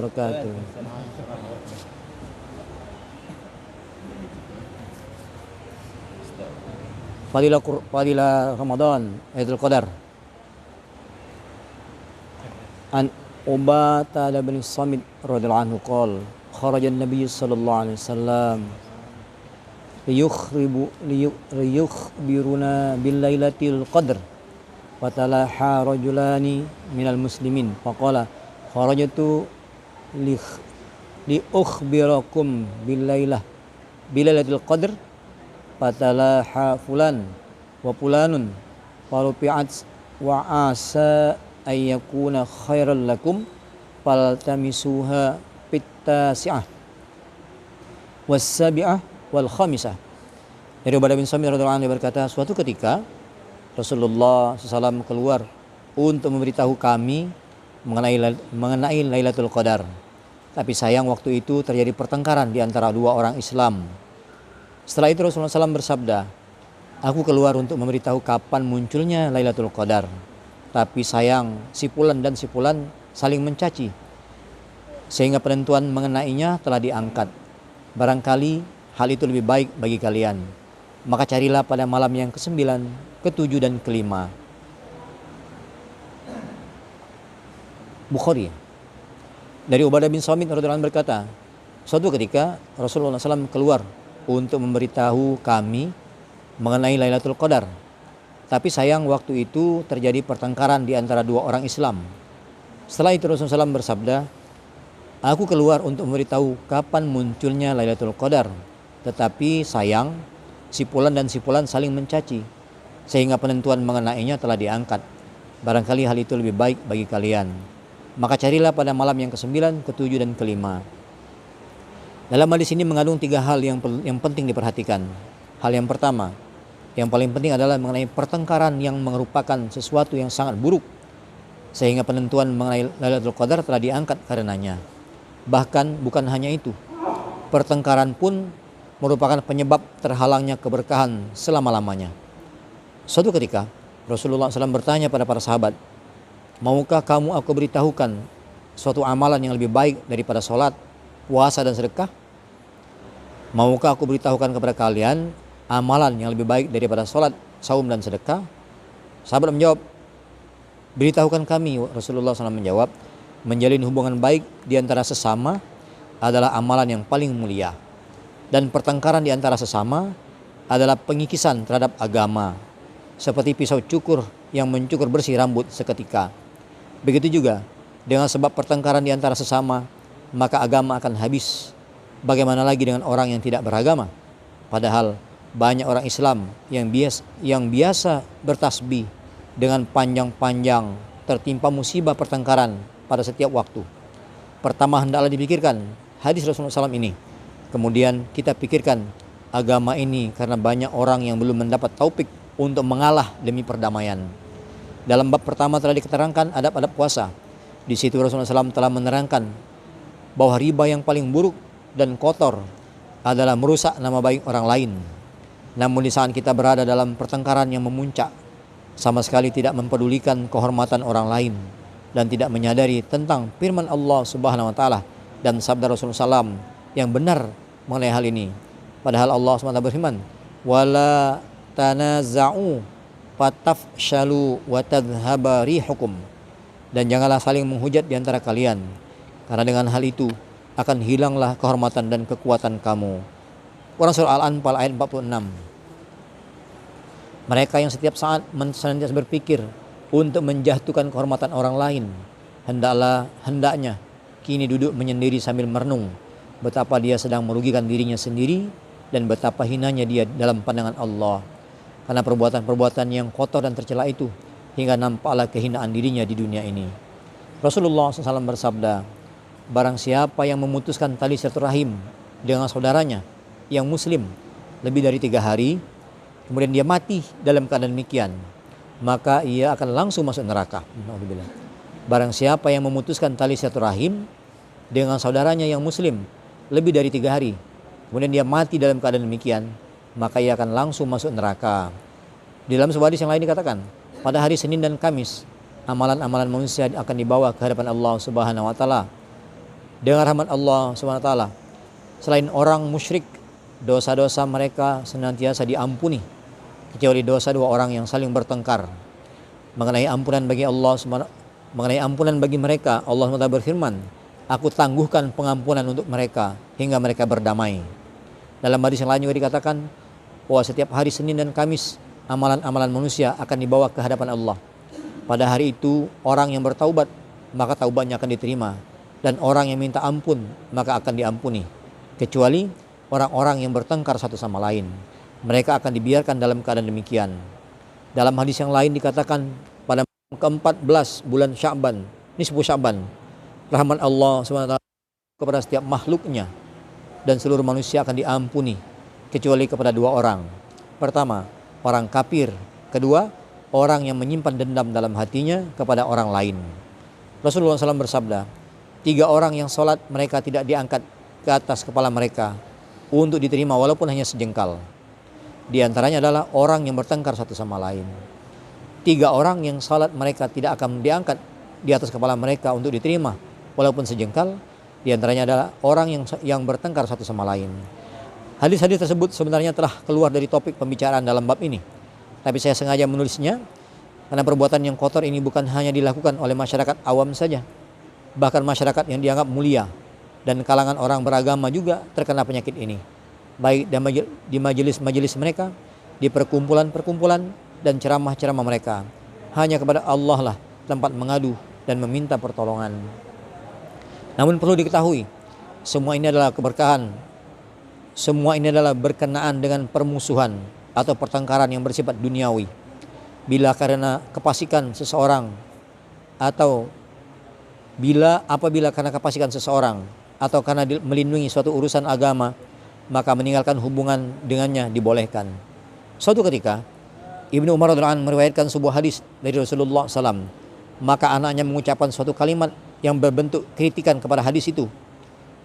wabarakatuh. Fadilah Ramadan, Lailatul Qadar. An Ubadah bin Samit radhiyallahu anhu qala kharaja an-nabiy sallallahu alaihi wasallam liyukhbiruna bil lailatil qadr fatalaha rajulani minal muslimin faqala kharajtu li ukhbirakum bilailatil qadr fatalaha fulan wa fulanun farufi'at wa asa ayyakuna khairal lakum faltamisuha pittasi'ah was-sabi'ah wal khamisah. Dari Ubadah bin Samit radhiyallahu anhu berkata, suatu ketika Rasulullah SAW keluar untuk memberitahu kami mengenai Lailatul Qadar. Tapi sayang waktu itu terjadi pertengkaran di antara dua orang Islam. Setelah itu Rasulullah SAW bersabda, aku keluar untuk memberitahu kapan munculnya Lailatul Qadar. Tapi sayang si fulan dan si fulan saling mencaci, sehingga penentuan mengenainya telah diangkat. Barangkali hal itu lebih baik bagi kalian, maka carilah pada malam yang ke-9, ke-7 dan ke-5. Bukhari. Dari Ubadah bin Samit radhiyallahu anhu berkata, suatu ketika Rasulullah SAW keluar untuk memberitahu kami mengenai Lailatul Qadar. Tapi sayang waktu itu terjadi pertengkaran di antara dua orang Islam. Setelah itu Rasulullah SAW bersabda, aku keluar untuk memberitahu kapan munculnya Lailatul Qadar. Tetapi sayang si fulan dan si fulan saling mencaci, sehingga penentuan mengenainya telah diangkat. Barangkali hal itu lebih baik bagi kalian, maka carilah pada malam yang ke-9, ke-7 dan ke-5. Dalam hadis ini mengandung 3 hal yang penting diperhatikan. Hal yang pertama, yang paling penting adalah mengenai pertengkaran yang merupakan sesuatu yang sangat buruk, sehingga penentuan mengenai Lailatul Qadar telah diangkat karenanya. Bahkan bukan hanya itu, pertengkaran pun merupakan penyebab terhalangnya keberkahan selama-lamanya. Suatu ketika Rasulullah SAW bertanya pada para sahabat, maukah kamu aku beritahukan suatu amalan yang lebih baik daripada sholat, puasa dan sedekah? Maukah aku beritahukan kepada kalian amalan yang lebih baik daripada sholat, saum dan sedekah? Sahabat menjawab, beritahukan kami. Rasulullah SAW menjawab, menjalin hubungan baik di antara sesama adalah amalan yang paling mulia, dan pertengkaran di antara sesama adalah pengikisan terhadap agama, seperti pisau cukur yang mencukur bersih rambut seketika. Begitu juga dengan sebab pertengkaran di antara sesama, maka agama akan habis. Bagaimana lagi dengan orang yang tidak beragama? Padahal banyak orang Islam yang biasa bertasbih dengan panjang-panjang tertimpa musibah pertengkaran pada setiap waktu. Pertama hendaklah dipikirkan hadis Rasulullah SAW ini. Kemudian kita pikirkan agama ini karena banyak orang yang belum mendapat taufik untuk mengalah demi perdamaian. Dalam bab pertama telah diterangkan adab-adab puasa. Di situ Rasulullah SAW telah menerangkan bahwa riba yang paling buruk dan kotor adalah merusak nama baik orang lain. Namun di saat kita berada dalam pertengkaran yang memuncak, sama sekali tidak mempedulikan kehormatan orang lain dan tidak menyadari tentang firman Allah Subhanahu wa taala dan sabda Rasulullah SAW yang benar mengenai hal ini. Padahal Allah SWT berfirman, wala tanaza'u fatafshalu wa tadhhaba rihukum, dan janganlah saling menghujat di antara kalian, karena dengan hal itu akan hilanglah kehormatan dan kekuatan kamu. Quran surah Al-Anfal ayat 46. Mereka yang setiap saat senantiasa berpikir untuk menjatuhkan kehormatan orang lain, hendaknya kini duduk menyendiri sambil merenung betapa dia sedang merugikan dirinya sendiri dan betapa hinanya dia dalam pandangan Allah, karena perbuatan-perbuatan yang kotor dan tercela itu, hingga nampaklah kehinaan dirinya di dunia ini. Rasulullah SAW bersabda, barang siapa yang memutuskan tali silaturahim dengan saudaranya yang muslim lebih dari 3 hari, kemudian dia mati dalam keadaan demikian, maka ia akan langsung masuk neraka. Barang siapa yang memutuskan tali silaturahim dengan saudaranya yang muslim lebih dari 3 hari, kemudian dia mati dalam keadaan demikian, maka ia akan langsung masuk neraka. Di dalam sebuah hadis yang lain dikatakan, pada hari Senin dan Kamis amalan-amalan manusia akan dibawa ke hadapan Allah Subhanahu wa taala, Dengan rahmat Allah SWT, selain orang musyrik, dosa-dosa mereka senantiasa diampuni, kecuali dosa dua orang yang saling bertengkar. Mengenai ampunan bagi mereka, Allah SWT berfirman, aku tangguhkan pengampunan untuk mereka hingga mereka berdamai. Dalam hadis yang lain juga dikatakan bahwa setiap hari Senin dan Kamis amalan-amalan manusia akan dibawa ke hadapan Allah. Pada hari itu orang yang bertaubat maka taubatnya akan diterima, dan orang yang minta ampun maka akan diampuni, kecuali orang-orang yang bertengkar satu sama lain. Mereka akan dibiarkan dalam keadaan demikian. Dalam hadis yang lain dikatakan pada ke-14 bulan Sya'ban, nisfu Sya'ban, rahmat Allah SWT kepada setiap makhluknya, dan seluruh manusia akan diampuni kecuali kepada dua orang. Pertama, orang kafir. Kedua, orang yang menyimpan dendam dalam hatinya kepada orang lain. Rasulullah SAW bersabda, 3 orang yang sholat mereka tidak diangkat ke atas kepala mereka untuk diterima walaupun hanya sejengkal. Di antaranya adalah orang yang bertengkar satu sama lain. 3 orang yang sholat mereka tidak akan diangkat di atas kepala mereka untuk diterima walaupun sejengkal. Di antaranya adalah orang yang bertengkar satu sama lain. Hadis-hadis tersebut sebenarnya telah keluar dari topik pembicaraan dalam bab ini, tapi saya sengaja menulisnya karena perbuatan yang kotor ini bukan hanya dilakukan oleh masyarakat awam saja, bahkan masyarakat yang dianggap mulia dan kalangan orang beragama juga terkena penyakit ini, baik di majelis-majelis mereka, di perkumpulan-perkumpulan dan ceramah-ceramah mereka. Hanya kepada Allah lah tempat mengadu dan meminta pertolongan. Namun perlu diketahui, semua ini adalah keberkahan. Semua ini adalah berkenaan dengan permusuhan atau pertengkaran yang bersifat duniawi. Bila karena kefasikan seseorang apabila karena kefasikan seseorang atau karena melindungi suatu urusan agama, maka meninggalkan hubungan dengannya dibolehkan. Suatu ketika Ibnu Umar radhiyallahu anhu meriwayatkan sebuah hadis dari Rasulullah SAW. Maka anaknya mengucapkan suatu kalimat yang berbentuk kritikan kepada hadis itu.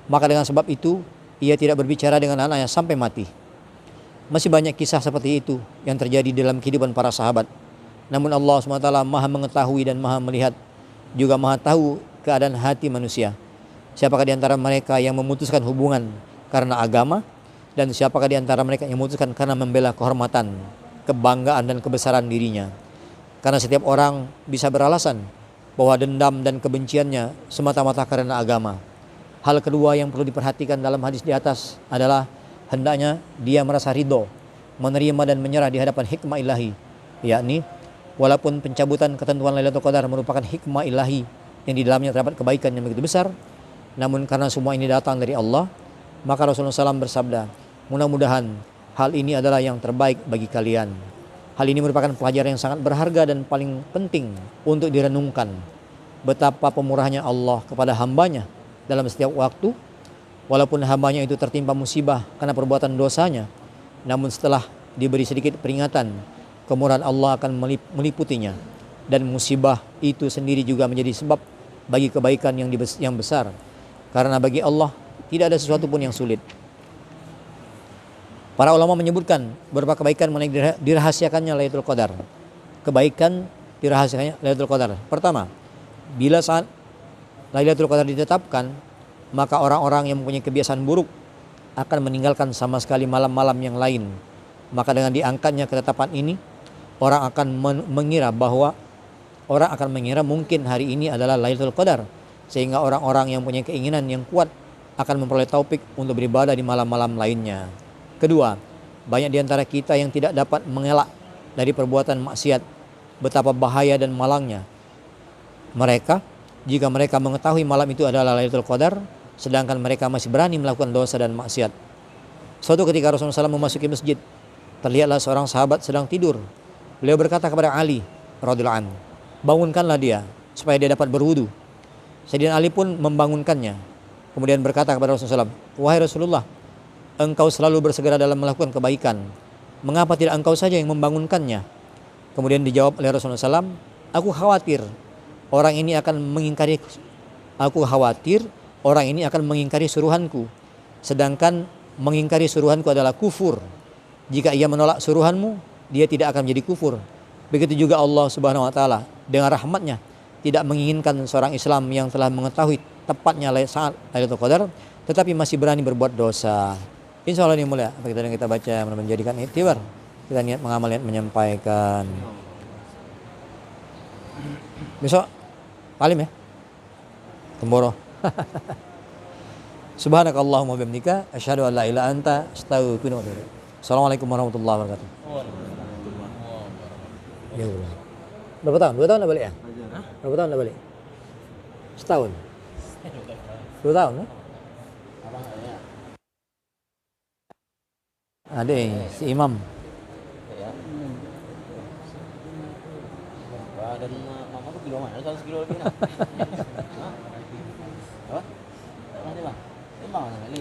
Maka dengan sebab itu ia tidak berbicara dengan anaknya sampai mati. Masih banyak kisah seperti itu yang terjadi dalam kehidupan para sahabat. Namun Allah SWT maha mengetahui dan maha melihat, juga maha tahu keadaan hati manusia. Siapakah di antara mereka yang memutuskan hubungan karena agama, dan siapakah di antara mereka yang memutuskan karena membela kehormatan, kebanggaan dan kebesaran dirinya. Karena setiap orang bisa beralasan bahwa dendam dan kebenciannya semata-mata karena agama. Hal kedua yang perlu diperhatikan dalam hadis di atas adalah hendaknya dia merasa ridho, menerima dan menyerah di hadapan hikmah ilahi, yakni walaupun pencabutan ketentuan Lailatul Qadar merupakan hikmah ilahi yang di dalamnya terdapat kebaikan yang begitu besar, namun karena semua ini datang dari Allah, maka Rasulullah SAW bersabda, mudah-mudahan hal ini adalah yang terbaik bagi kalian. Hal ini merupakan pelajaran yang sangat berharga dan paling penting untuk direnungkan. Betapa pemurahnya Allah kepada hambanya dalam setiap waktu, walaupun hambanya itu tertimpa musibah karena perbuatan dosanya, namun setelah diberi sedikit peringatan, kemurahan Allah akan meliputinya, dan musibah itu sendiri juga menjadi sebab bagi kebaikan yang besar, karena bagi Allah tidak ada sesuatu pun yang sulit. Para ulama menyebutkan beberapa kebaikan mengenai dirahasiakannya Lailatul Qadar. Kebaikan dirahasiakannya Lailatul Qadar. Pertama, bila saat Lailatul Qadar ditetapkan, maka orang-orang yang mempunyai kebiasaan buruk akan meninggalkan sama sekali malam-malam yang lain. Maka dengan diangkatnya ketetapan ini, orang akan mengira mungkin hari ini adalah Lailatul Qadar, sehingga orang-orang yang mempunyai keinginan yang kuat akan memperoleh taufik untuk beribadah di malam-malam lainnya. Kedua, banyak di antara kita yang tidak dapat mengelak dari perbuatan maksiat. Betapa bahaya dan malangnya mereka jika mereka mengetahui malam itu adalah Lailatul Qadar, sedangkan mereka masih berani melakukan dosa dan maksiat. Suatu ketika Rasulullah SAW memasuki masjid, terlihatlah seorang sahabat sedang tidur. Beliau berkata kepada Ali radhiyallahu anhu, bangunkanlah dia supaya dia dapat berwudu. Sayyidina Ali pun membangunkannya. Kemudian berkata kepada Rasulullah SAW, wahai Rasulullah, engkau selalu bersegera dalam melakukan kebaikan. Mengapa tidak engkau saja yang membangunkannya? Kemudian dijawab oleh Rasulullah SAW, aku khawatir orang ini akan mengingkari suruhanku. Sedangkan mengingkari suruhanku adalah kufur. Jika ia menolak suruhanmu, dia tidak akan menjadi kufur. Begitu juga Allah Subhanahu wa taala dengan rahmatnya tidak menginginkan seorang Islam yang telah mengetahui tepatnya saat Lailatul Qadar, tetapi masih berani berbuat dosa. Insya Allah ini mulia. Apa kita baca menjadikan iktibar. Kita niat mengamal, niat menyampaikan. Besok palim ya. Temboro. Subhanakallahumma bihamdika asyhadu an la ilaha anta astaghfiruka wa atubu ilaik. Assalamualaikum warahmatullahi wabarakatuh. Ya Allah. Berapa tahun? 2 tahun dah balik ya? Berapa tahun dah balik? Setahun? 2 tahun ya? Ada si Imam. Dan mama tuh kilo mana? 100 kilo lebih nah. Apa? Mana bang? Ini bang mana kali?